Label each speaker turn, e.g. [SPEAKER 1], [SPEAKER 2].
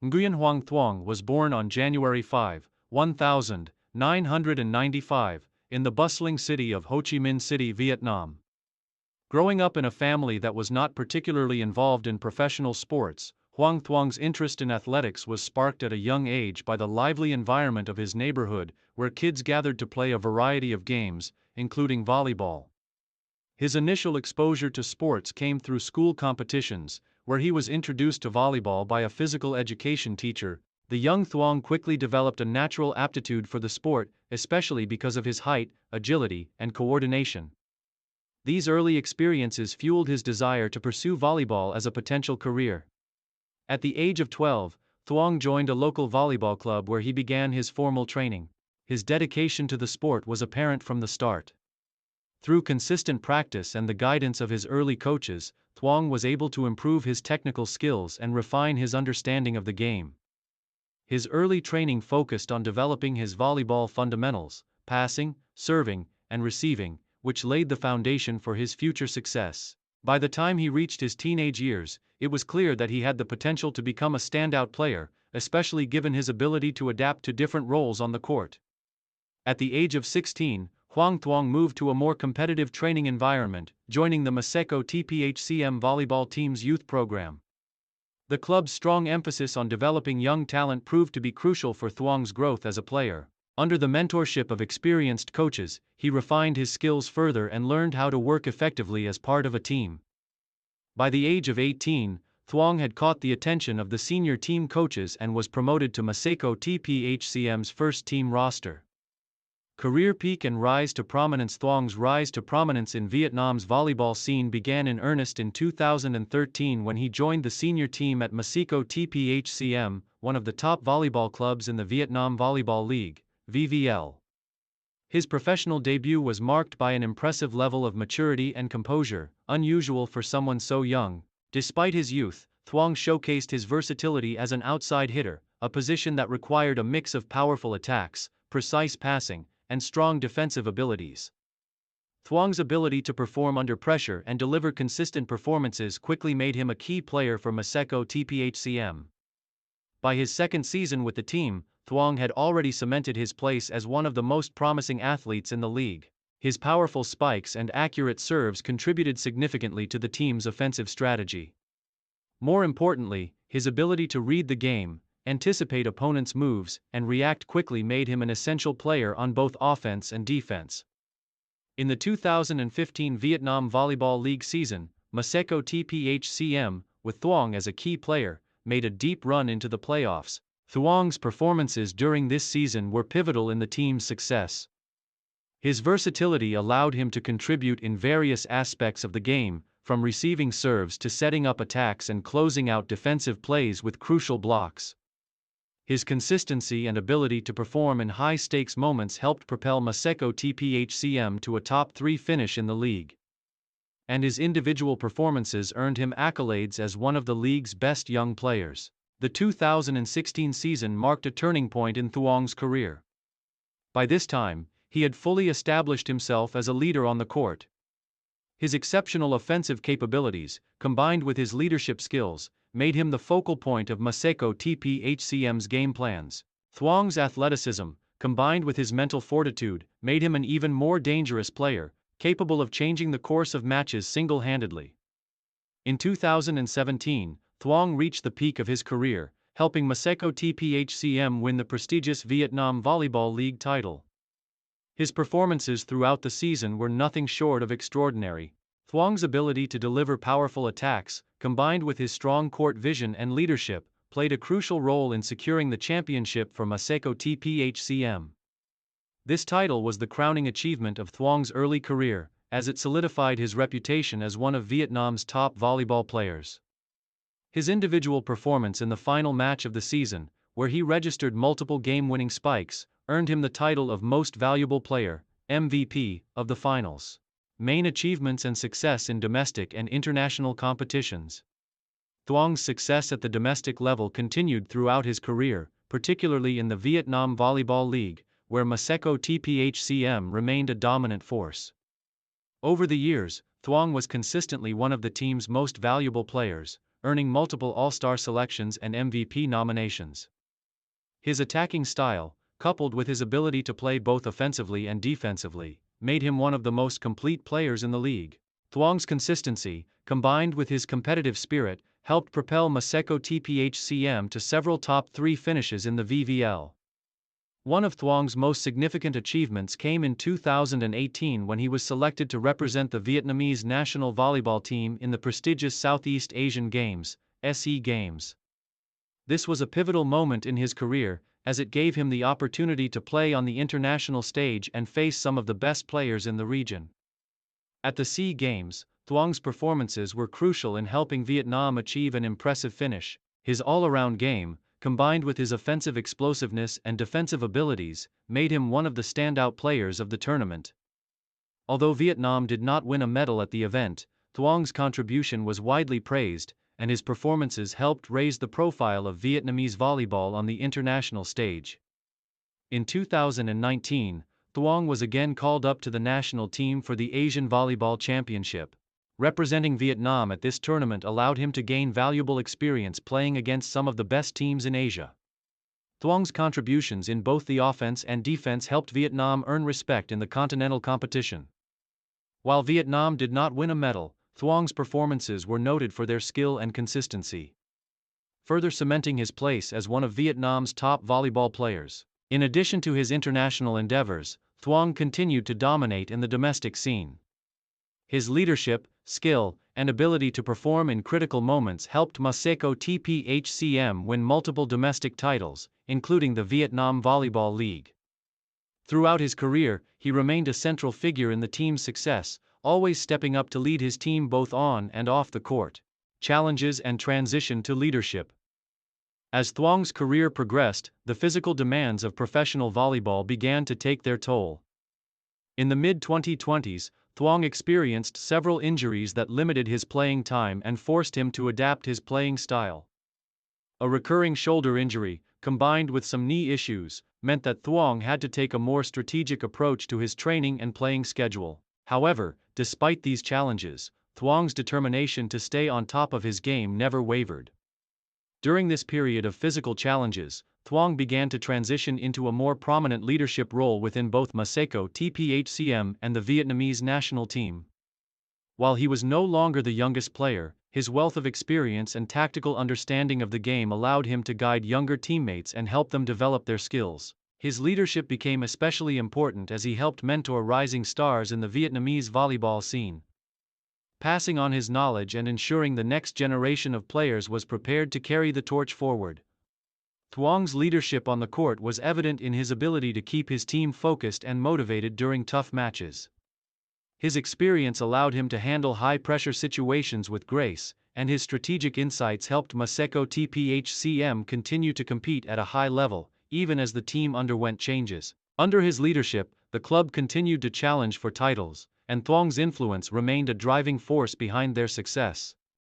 [SPEAKER 1] Nguyen Hoang Thuong was born on January 5, 1995, in the bustling city of Ho Chi Minh City, Vietnam. Growing up in a family that was not particularly involved in professional sports, Hoang Thuong's interest in athletics was sparked at a young age by the lively environment of his neighborhood, where kids gathered to play a variety of games, including volleyball. His initial exposure to sports came through school competitions, where he was introduced to volleyball by a physical education teacher. The young Thuong quickly developed a natural aptitude for the sport, especially because of his height, agility, and coordination. These early experiences fueled his desire to pursue volleyball as a potential career. At the age of 12, Thuong joined a local volleyball club where he began his formal training. His dedication to the sport was apparent from the start. Through consistent practice and the guidance of his early coaches, Thuong was able to improve his technical skills and refine his understanding of the game. His early training focused on developing his volleyball fundamentals, passing, serving, and receiving, which laid the foundation for his future success. By the time he reached his teenage years, it was clear that he had the potential to become a standout player, especially given his ability to adapt to different roles on the court. At the age of 16, Hoang Thuong moved to a more competitive training environment, joining the Maseko TPHCM volleyball team's youth program. The club's strong emphasis on developing young talent proved to be crucial for Thuong's growth as a player. Under the mentorship of experienced coaches, he refined his skills further and learned how to work effectively as part of a team. By the age of 18, Thuong had caught the attention of the senior team coaches and was promoted to Maseko TPHCM's first-team roster. Career peak and rise to prominence. Thuong's rise to prominence in Vietnam's volleyball scene began in earnest in 2013 when he joined the senior team at Maseko TPHCM, one of the top volleyball clubs in the Vietnam Volleyball League, VVL. His professional debut was marked by an impressive level of maturity and composure, unusual for someone so young. Despite his youth, Thuong showcased his versatility as an outside hitter, a position that required a mix of powerful attacks, precise passing, and strong defensive abilities. Thuong's ability to perform under pressure and deliver consistent performances quickly made him a key player for Maseko TPHCM. By his second season with the team, Thuong had already cemented his place as one of the most promising athletes in the league. His powerful spikes and accurate serves contributed significantly to the team's offensive strategy. More importantly, his ability to read the game, anticipate opponents' moves, and react quickly made him an essential player on both offense and defense. In the 2015 Vietnam Volleyball League season, Maseko TPHCM, with Thuong as a key player, made a deep run into the playoffs. Thuong's performances during this season were pivotal in the team's success. His versatility allowed him to contribute in various aspects of the game, from receiving serves to setting up attacks and closing out defensive plays with crucial blocks. His consistency and ability to perform in high-stakes moments helped propel Maseko TPHCM to a top-3 finish in the league. And his individual performances earned him accolades as one of the league's best young players. The 2016 season marked a turning point in Thuong's career. By this time, he had fully established himself as a leader on the court. His exceptional offensive capabilities, combined with his leadership skills, made him the focal point of Maseko TPHCM's game plans. Thuong's athleticism, combined with his mental fortitude, made him an even more dangerous player, capable of changing the course of matches single-handedly. In 2017, Thuong reached the peak of his career, helping Maseko TPHCM win the prestigious Vietnam Volleyball League title. His performances throughout the season were nothing short of extraordinary. Thuong's ability to deliver powerful attacks, combined with his strong court vision and leadership, played a crucial role in securing the championship for Maseko TPHCM. This title was the crowning achievement of Thuong's early career, as it solidified his reputation as one of Vietnam's top volleyball players. His individual performance in the final match of the season, where he registered multiple game-winning spikes, earned him the title of Most Valuable Player, MVP, of the finals. Main achievements and success in domestic and international competitions. Thuong's success at the domestic level continued throughout his career, particularly in the Vietnam Volleyball League, where Maseko TPHCM remained a dominant force. Over the years, Thuong was consistently one of the team's most valuable players, earning multiple All-Star selections and MVP nominations. His attacking style, coupled with his ability to play both offensively and defensively, made him one of the most complete players in the league. Thuong's consistency, combined with his competitive spirit, helped propel Maseko TPHCM to several top 3 finishes in the VVL. One of Thuong's most significant achievements came in 2018 when he was selected to represent the Vietnamese national volleyball team in the prestigious Southeast Asian Games, SE Games. This was a pivotal moment in his career, as it gave him the opportunity to play on the international stage and face some of the best players in the region. At the SEA Games, Thuong's performances were crucial in helping Vietnam achieve an impressive finish. His all-around game, combined with his offensive explosiveness and defensive abilities, made him one of the standout players of the tournament. Although Vietnam did not win a medal at the event, Thuong's contribution was widely praised, and his performances helped raise the profile of Vietnamese volleyball on the international stage. In 2019, Thuong was again called up to the national team for the Asian Volleyball Championship. Representing Vietnam at this tournament allowed him to gain valuable experience playing against some of the best teams in Asia. Thuong's contributions in both the offense and defense helped Vietnam earn respect in the continental competition. While Vietnam did not win a medal, Thuong's performances were noted for their skill and consistency, further cementing his place as one of Vietnam's top volleyball players. In addition to his international endeavors, Thuong continued to dominate in the domestic scene. His leadership, skill, and ability to perform in critical moments helped Maseko TPHCM win multiple domestic titles, including the Vietnam Volleyball League. Throughout his career, he remained a central figure in the team's success, always stepping up to lead his team both on and off the court. Challenges and transition to leadership. As Thuong's career progressed, the physical demands of professional volleyball began to take their toll. In the mid-2020s, Thuong experienced several injuries that limited his playing time and forced him to adapt his playing style. A recurring shoulder injury, combined with some knee issues, meant that Thuong had to take a more strategic approach to his training and playing schedule. However, despite these challenges, Thuong's determination to stay on top of his game never wavered. During this period of physical challenges, Thuong began to transition into a more prominent leadership role within both Maseko TPHCM and the Vietnamese national team. While he was no longer the youngest player, his wealth of experience and tactical understanding of the game allowed him to guide younger teammates and help them develop their skills. His leadership became especially important as he helped mentor rising stars in the Vietnamese volleyball scene, passing on his knowledge and ensuring the next generation of players was prepared to carry the torch forward. Thuong's leadership on the court was evident in his ability to keep his team focused and motivated during tough matches. His experience allowed him to handle high-pressure situations with grace, and his strategic insights helped Maseko TPHCM continue to compete at a high level, even as the team underwent changes. Under his leadership, the club continued to challenge for titles, and Thuong's influence remained a driving force behind their success.